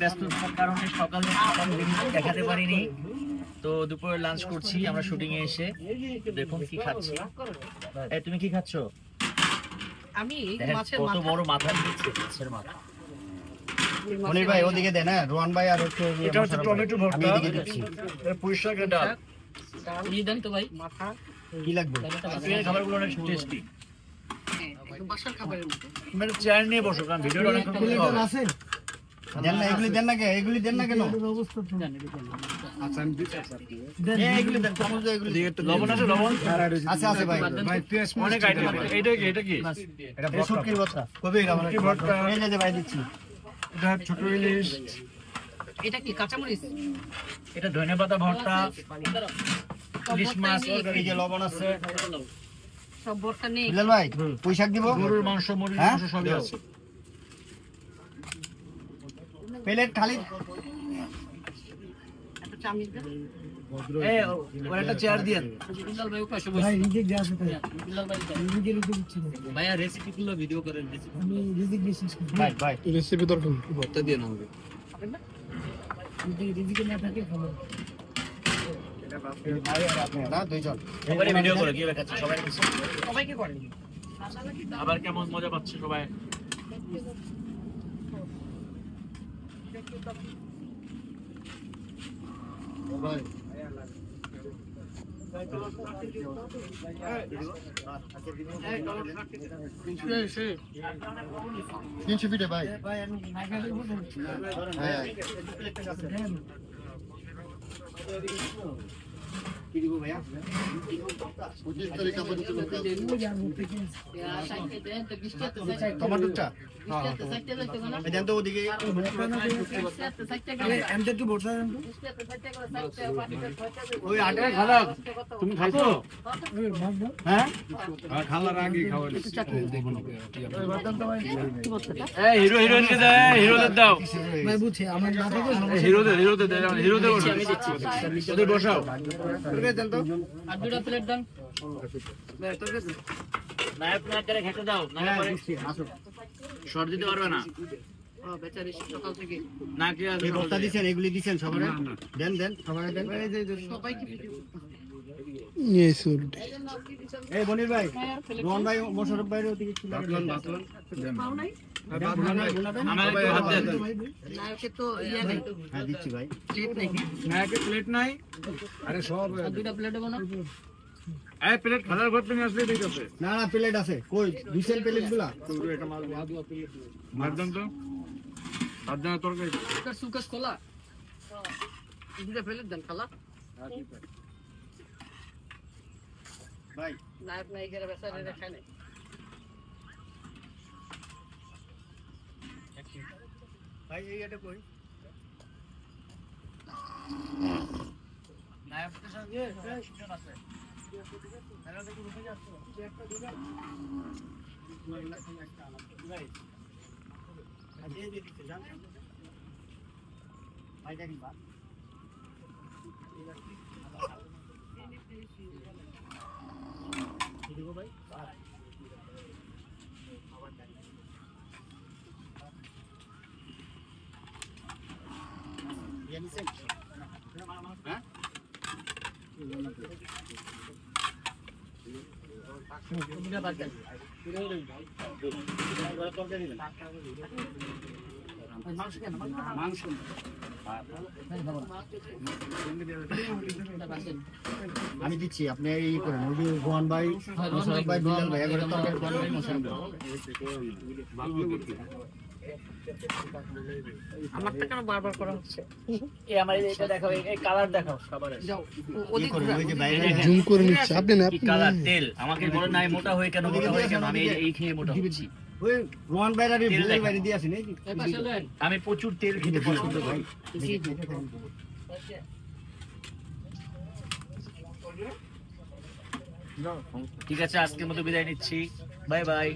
ব্যস্ততার কারণে সকালে দেখাতে পারিনি, তো দুপুরে লাঞ্চ করছি আমরা শুটিং এ এসে। দেখুন কি খাচ্ছি। তুমি কি খাচ্ছ? আমি কত বড় মাথা দিচ্ছে, মাছের মাথা। মনির ভাই ওদিকে দেন, হ্যাঁ রোহান ভাই আর হচ্ছে এটা হচ্ছে টমেটো ভর্তা, আমি এদিকে দিচ্ছি। পুঁই শাকের ডাল। নিয়ে দেন তো ভাই মাথা। কি লাগবে? এই খাবারগুলো অনেক টেস্টি। বাসার খাবারের মতো। তুমি চেয়ার নিয়ে বসো, কারণ ভিডিওটা অনেক আছে। দেন না এগুলি, দেন না কেন এগুলি, দেন না কেন? আচ্ছা আমি দিচ্ছি। এগুলি দেন, চামচ দিয়ে এগুলি। লবণ আছে? লবণ আছে আছে ভাই। ভাই পেঁয়াজ অনেক আইটেম আছে। এটা কি এটা শুটকির ভর্তা। কবে এটা শুটকির ভর্তা। এই যে ভাই দিচ্ছি। এটা ছোট ইলিশ। এটা কি কাঁচামরিচ? এটা ধনেপাতা ভর্তা, ইলিশ মাছ, এই যে লবণ আছে। সব ভর্তা নেই। বিলাল ভাই পুঁই শাক দিব? গরুর মাংস, মুরগির মাংস সবই আছে। প্লেট খালি। একটা চামচ দেন। এই ওর একটা চেয়ার দিয়েন। বিলাল ভাই ওকে ভাই রিজিক দেয়া আছে ভাই। বিলাল ভাই রিজিকের উপর দিচ্ছি ভাইয়া, রেসিপি গুলো ভিডিও করেন। আমি রিজিক বিশেষ করি ভাই ভাই রেসিপি দরকার ভর্তা দিয়ে নাও খাবেন না? যদি রিজিকে না থাকে খাবো না দুইজন। সবাই ভিডিও করে কি দেখাচ্ছে সবাই কিছু। সবাইকে করেন। আবার কেমন মজা পাচ্ছে সবাই। ভাই তিনশো ফিটে ভাই। কি দিব ভাইয়া? 25 তারিখ আমাদের টমেটোটা দেন তো ওদিকে। ওই আটা খালা তুমি খাইছো? হ্যাঁ খালার আগে খাওয়া। এই হিরো হিরোইনকে দে, হিরোদের দাও। ভাই বুঝছি আমার মাথা কই হিরোদের দে, হিরোদের বসাও। ওদের বসাও। দেন তো আর দুটো প্লেট দেন। নায়ক নায়কের খেতে দাও, নাহলে পরে আসো। শর্ট দিতে পারবে না। ও বেচারি সকাল থেকে না কি এই বস্তা দিছেন, এগুলি দিছেন সবাই? দেন দেন সবাই দেন। সবাইকে ভিডিও করতে হবে। এই বনির ভাই, রোহন ভাই, মোশাররফ ভাইয়ের ওদিকে একটু লাগবে। পাও নাই? আমাকে হাত দেন। নায়কে তো ইয়া নেই, হ্যাঁ দিচ্ছি ভাই। প্লেট নেই। নায়কের প্লেট নাই। আরে সব আর দুটো প্লেট দেবো না? এই প্লেট খালার ঘর থেকে আসলে ঠিক আছে। না না প্লেট আছে, কই দিছেন প্লেটগুলা? মারদাম তো আদনা তরকারি সুকাস সুকাস খোলা। দুটো প্লেট দেন খালা। ভাই নায়ক নায়িকারা বেচারি খায় না। ভাই এই এটা কই? নায়কের সঙ্গে সুজন আছে। তাহলে দেখো রুমে যাচ্ছ একটা দিবা। ভাই আজে দিতে জান ভাই দেখবা দেখো ভাই হ্যাঁ দুটো বাদ দেন। মাংস কেন? মাংস আমি দিচ্ছি, আপনি এই করেন। ওই যে রোহান ভাই, মোশাররফ ভাই, বিলাল ভাই একবারে তরকারি করেন। মোশাররফ আমারটা কেন বারবার করা হচ্ছে? এই আমার এটা দেখাও, এই কালার দেখাও খাবারের। যাও কি ওদিক করেন? ওই যে বাইরে জুম করে নিচ্ছে আপনি না কি কালার তেল আমাকে বলেন নাই মোটা হয়ে কেন, মোটা হয়ে কেন? আমি এই খেয়ে মোটা হচ্ছি। ওই রোহান ভাই আর বিলাল ভাই দিয়ে আসেন। এই এই পাশে লেন। আমি প্রচুর তেল খেতে পছন্দ করি। ঠিক আছে, আজকের মতো বিদায় নিচ্ছি। Bye bye.